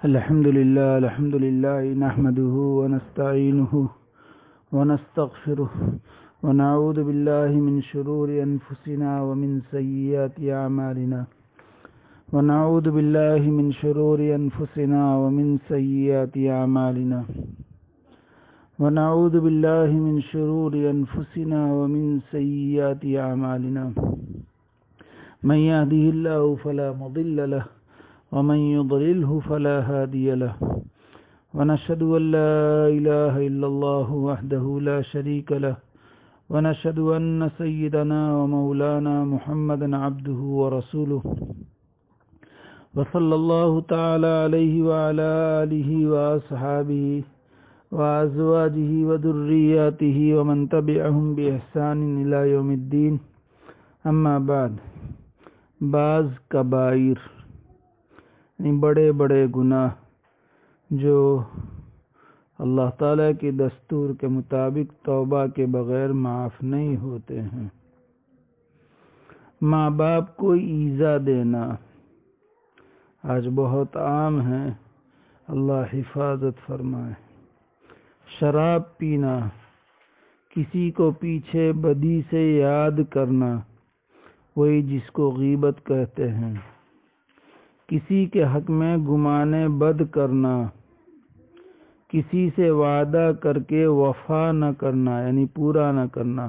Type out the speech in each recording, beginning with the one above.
الحمد لله نحمده ونستعينه ونستغفره ونعوذ بالله من شرور أنفسنا ومن سيئات أعمالنا ونعوذ بالله من شرور أنفسنا ومن سيئات أعمالنا ونعوذ بالله من شرور أنفسنا ومن سيئات أعمالنا من يهده الله فلا مضل له ومن يضلله فلا هادي له ونشهد أن لا إله إلا الله وحده لا شريك له ونشهد أن سيدنا ومولانا محمدا عبده ورسوله وصلى الله تعالى عليه وعلى آله وأصحابه وأزواجه وذرياته ومن تبعهم بإحسان إلى يوم الدين اما بعد بعض کبائر بڑے بڑے گناہ جو اللہ تعالیٰ کے دستور کے مطابق توبہ کے بغیر معاف نہیں ہوتے ہیں۔ ماں باپ کو ایذا دینا آج بہت عام ہے، اللہ حفاظت فرمائے۔ شراب پینا، کسی کو پیچھے بدی سے یاد کرنا، وہی جس کو غیبت کہتے ہیں۔ کسی کے حق میں گمان بد کرنا، کسی سے وعدہ کر کے وفا نہ کرنا یعنی پورا نہ کرنا،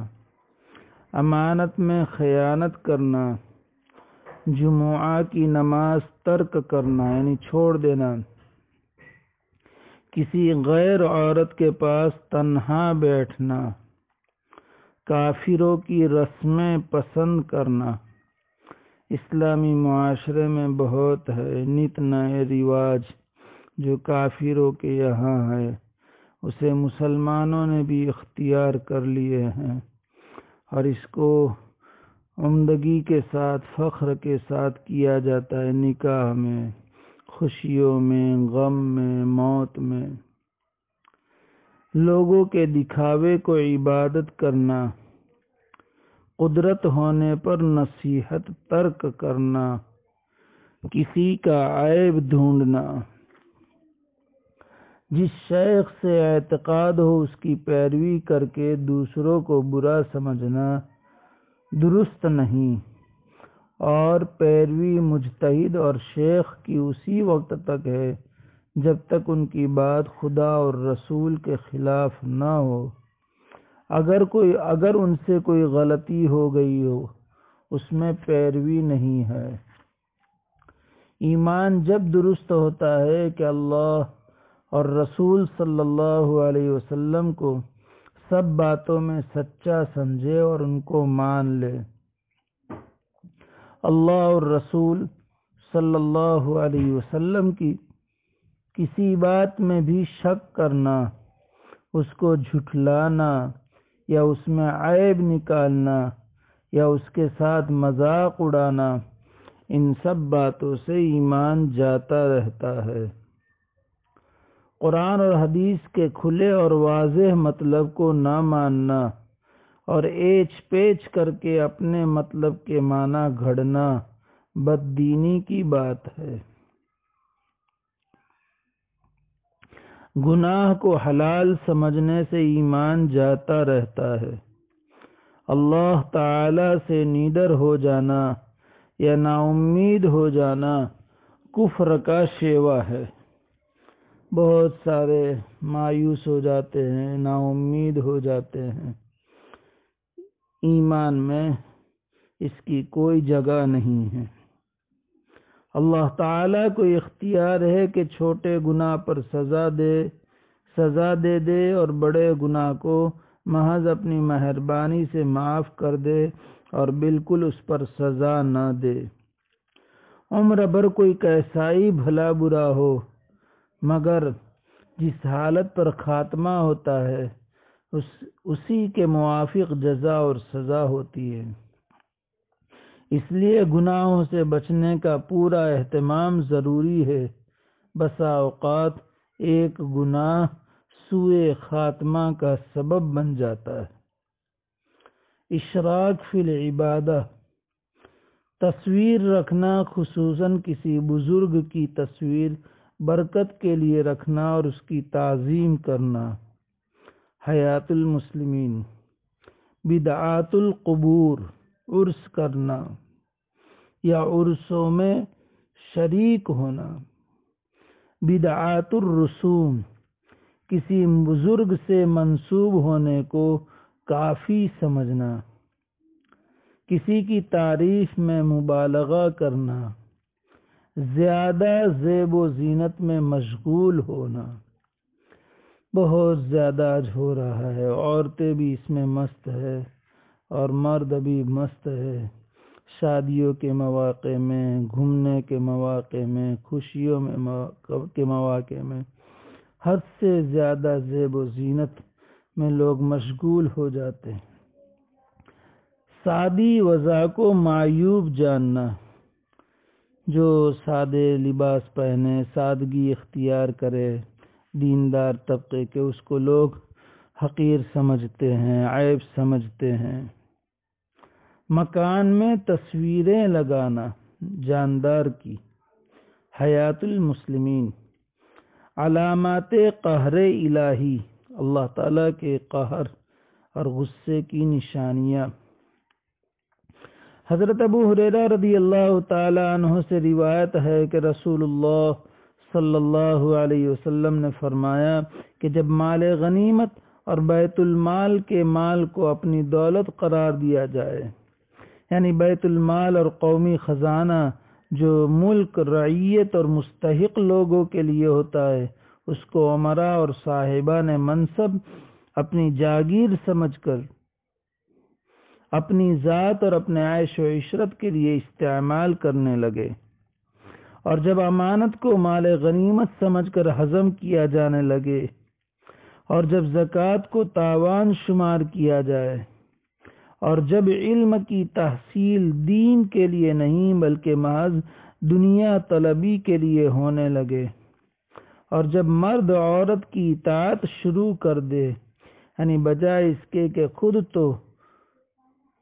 امانت میں خیانت کرنا، جمعہ کی نماز ترک کرنا یعنی چھوڑ دینا، کسی غیر عورت کے پاس تنہا بیٹھنا، کافروں کی رسمیں پسند کرنا۔ اسلامی معاشرے میں بہت ہے نت نئے رواج جو کافروں کے یہاں ہے، اسے مسلمانوں نے بھی اختیار کر لیے ہیں اور اس کو عمدگی کے ساتھ فخر کے ساتھ کیا جاتا ہے، نکاح میں، خوشیوں میں، غم میں، موت میں۔ لوگوں کے دکھاوے کو عبادت کرنا، قدرت ہونے پر نصیحت ترک کرنا، کسی کا عیب ڈھونڈنا، جس شیخ سے اعتقاد ہو اس کی پیروی کر کے دوسروں کو برا سمجھنا درست نہیں، اور پیروی مجتہد اور شیخ کی اسی وقت تک ہے جب تک ان کی بات خدا اور رسول کے خلاف نہ ہو۔ اگر ان سے کوئی غلطی ہو گئی ہو اس میں پیروی نہیں ہے۔ ایمان جب درست ہوتا ہے کہ اللہ اور رسول صلی اللہ علیہ وسلم کو سب باتوں میں سچا سمجھے اور ان کو مان لے۔ اللہ اور رسول صلی اللہ علیہ وسلم کی کسی بات میں بھی شک کرنا، اس کو جھٹلانا یا اس میں عیب نکالنا یا اس کے ساتھ مذاق اڑانا، ان سب باتوں سے ایمان جاتا رہتا ہے۔ قرآن اور حدیث کے کھلے اور واضح مطلب کو نہ ماننا اور ایچ پیچ کر کے اپنے مطلب کے معنی گھڑنا بددینی کی بات ہے۔ گناہ کو حلال سمجھنے سے ایمان جاتا رہتا ہے۔ اللہ تعالی سے نیڈر ہو جانا یا نا امید ہو جانا کفر کا شیوا ہے۔ بہت سارے مایوس ہو جاتے ہیں، نا امید ہو جاتے ہیں۔ ایمان میں اس کی کوئی جگہ نہیں ہے۔ اللہ تعالیٰ کو اختیار ہے کہ چھوٹے گناہ پر سزا دے دے اور بڑے گناہ کو محض اپنی مہربانی سے معاف کر دے اور بالکل اس پر سزا نہ دے۔ عمر بھر کوئی کیسا ہی بھلا برا ہو، مگر جس حالت پر خاتمہ ہوتا ہے اسی کے موافق جزا اور سزا ہوتی ہے۔ اس لیے گناہوں سے بچنے کا پورا اہتمام ضروری ہے۔ بسا اوقات ایک گناہ سوء خاتمہ کا سبب بن جاتا ہے۔ اشراک فی العبادہ، تصویر رکھنا، خصوصاً کسی بزرگ کی تصویر برکت کے لیے رکھنا اور اس کی تعظیم کرنا۔ حیات المسلمین، بدعات القبور، عرس کرنا یا عرسوں میں شریک ہونا۔ بدعات الرسوم، کسی بزرگ سے منسوب ہونے کو کافی سمجھنا، کسی کی تعریف میں مبالغہ کرنا، زیادہ زیب و زینت میں مشغول ہونا۔ بہت زیادہ آج ہو رہا ہے، عورتیں بھی اس میں مست ہے اور مرد بھی مست ہے۔ شادیوں کے مواقع میں، گھومنے کے مواقع میں، خوشیوں کے مواقع میں حد سے زیادہ زیب و زینت میں لوگ مشغول ہو جاتے ہیں۔ سادی وضع کو معیوب جاننا، جو سادے لباس پہنے، سادگی اختیار کرے، دیندار طبقے کے، اس کو لوگ حقیر سمجھتے ہیں، عیب سمجھتے ہیں۔ مکان میں تصویریں لگانا جاندار کی۔ حیات المسلمین، علامات قہر الہی، اللہ تعالیٰ کے قہر اور غصے کی نشانیاں۔ حضرت ابو ہریرہ رضی اللہ تعالی عنہ سے روایت ہے کہ رسول اللہ صلی اللہ علیہ وسلم نے فرمایا کہ جب مال غنیمت اور بیت المال کے مال کو اپنی دولت قرار دیا جائے، یعنی بیت المال اور قومی خزانہ جو ملک، رعیت اور مستحق لوگوں کے لیے ہوتا ہے، اس کو امراء اور صاحبان منصب اپنی جاگیر سمجھ کر اپنی ذات اور اپنے عیش و عشرت کے لیے استعمال کرنے لگے، اور جب امانت کو مال غنیمت سمجھ کر ہضم کیا جانے لگے، اور جب زکوٰۃ کو تاوان شمار کیا جائے، اور جب علم کی تحصیل دین کے لیے نہیں بلکہ محض دنیا طلبی کے لیے ہونے لگے، اور جب مرد عورت کی اطاعت شروع کر دے، یعنی بجائے اس کے کہ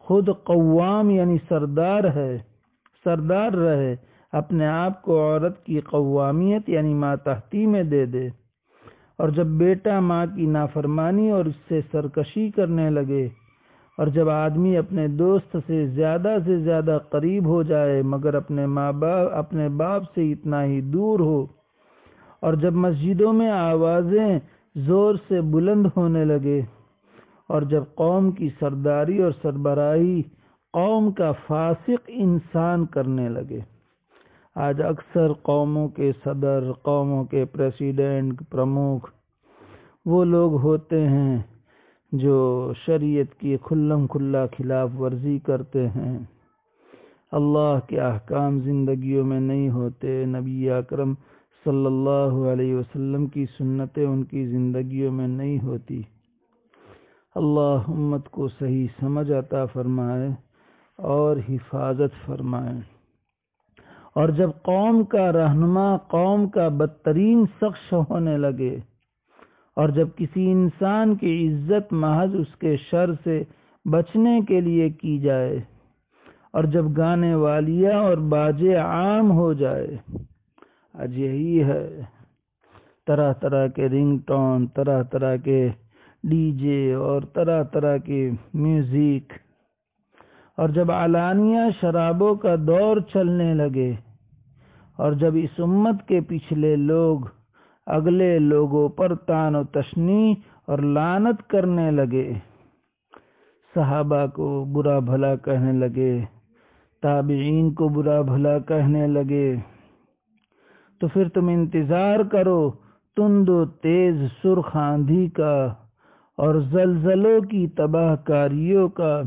خود قوام یعنی سردار رہے، اپنے آپ کو عورت کی قوامیت یعنی ماتحتی میں دے دے، اور جب بیٹا ماں کی نافرمانی اور اس سے سرکشی کرنے لگے، اور جب آدمی اپنے دوست سے زیادہ قریب ہو جائے مگر اپنے باپ سے اتنا ہی دور ہو، اور جب مسجدوں میں آوازیں زور سے بلند ہونے لگے، اور جب قوم کی سرداری اور سربراہی قوم کا فاسق انسان کرنے لگے۔ آج اکثر قوموں کے صدر، قوموں کے پریزیڈنٹ، پرمکھ وہ لوگ ہوتے ہیں جو شریعت کی کھلم کھلا خلاف ورزی کرتے ہیں۔ اللہ کے احکام زندگیوں میں نہیں ہوتے، نبی اکرم صلی اللہ علیہ وسلم کی سنتیں ان کی زندگیوں میں نہیں ہوتی۔ اللہ امت کو صحیح سمجھ عطا فرمائے اور حفاظت فرمائے۔ اور جب قوم کا رہنما قوم کا بدترین شخص ہونے لگے، اور جب کسی انسان کی عزت محض اس کے شر سے بچنے کے لیے کی جائے، اور جب گانے والیاں اور باجے عام ہو جائے، آج یہی ہے، طرح طرح کے رنگ ٹون، طرح طرح کے ڈی جے اور طرح طرح کے میوزک، اور جب علانیہ شرابوں کا دور چلنے لگے، اور جب اس امت کے پچھلے لوگ اگلے لوگوں پر طعن و تشنیع اور لعنت کرنے لگے، صحابہ کو برا بھلا کہنے لگے، تابعین کو برا بھلا کہنے لگے، تو پھر تم انتظار کرو تند و تیز سرخ آندھی کا اور زلزلوں کی تباہ کاریوں کا،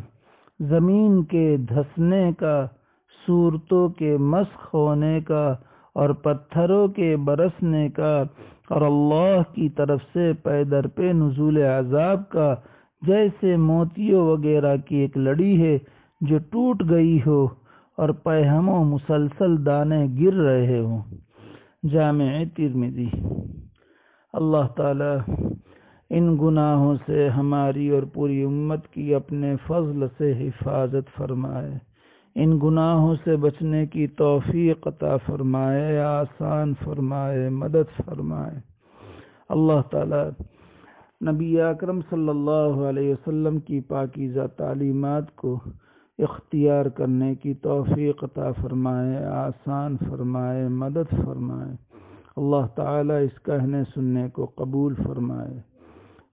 زمین کے دھسنے کا، صورتوں کے مسخ ہونے کا اور پتھروں کے برسنے کا، اور اللہ کی طرف سے پے در پہ نزول عذاب کا، جیسے موتیوں وغیرہ کی ایک لڑی ہے جو ٹوٹ گئی ہو اور پہموں مسلسل دانے گر رہے ہوں۔ جامع ترمذی۔ اللہ تعالی ان گناہوں سے ہماری اور پوری امت کی اپنے فضل سے حفاظت فرمائے، ان گناہوں سے بچنے کی توفیق عطا فرمائے، آسان فرمائے، مدد فرمائے۔ اللہ تعالی نبی اکرم صلی اللہ علیہ وسلم کی پاکیزہ تعلیمات کو اختیار کرنے کی توفیق عطا فرمائے، آسان فرمائے، مدد فرمائے۔ اللہ تعالی اس کہنے سننے کو قبول فرمائے۔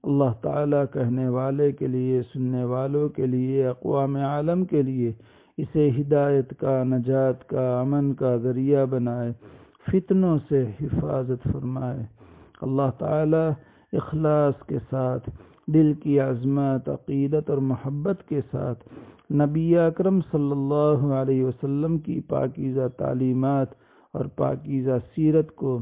اللہ تعالی کہنے والے کے لیے، سننے والوں کے لیے، اقوام عالم کے لیے اسے ہدایت کا، نجات کا، امن کا ذریعہ بنائے، فتنوں سے حفاظت فرمائے۔ اللہ تعالی اخلاص کے ساتھ، دل کی عظمت، عقیدت اور محبت کے ساتھ نبی اکرم صلی اللہ علیہ وسلم کی پاکیزہ تعلیمات اور پاکیزہ سیرت کو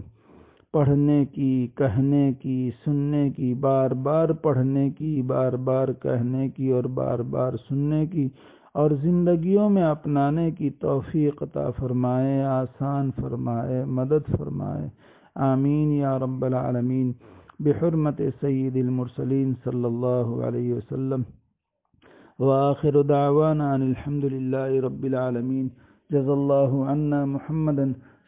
پڑھنے کی، کہنے کی، سننے کی، بار بار پڑھنے کی، بار بار کہنے کی اور بار بار سننے کی اور زندگیوں میں اپنانے کی توفیق عطا فرمائے، آسان فرمائے، مدد فرمائے۔ آمین یا رب العالمین، بحرمت سید المرسلین صلی اللہ علیہ وسلم۔ وآخر دعوانا ان الحمد للہ رب العالمین۔ جزا اللہ عنا محمدا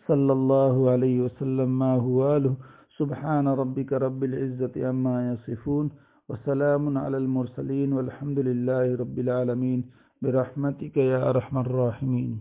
صلی اللہ علیہ وسلم ما هو آلہ۔ سبحان ربک رب العزت عما یصفون وسلام علی المرسلین والحمد للہ رب العالمین برحمتک یا ارحم الراحمین۔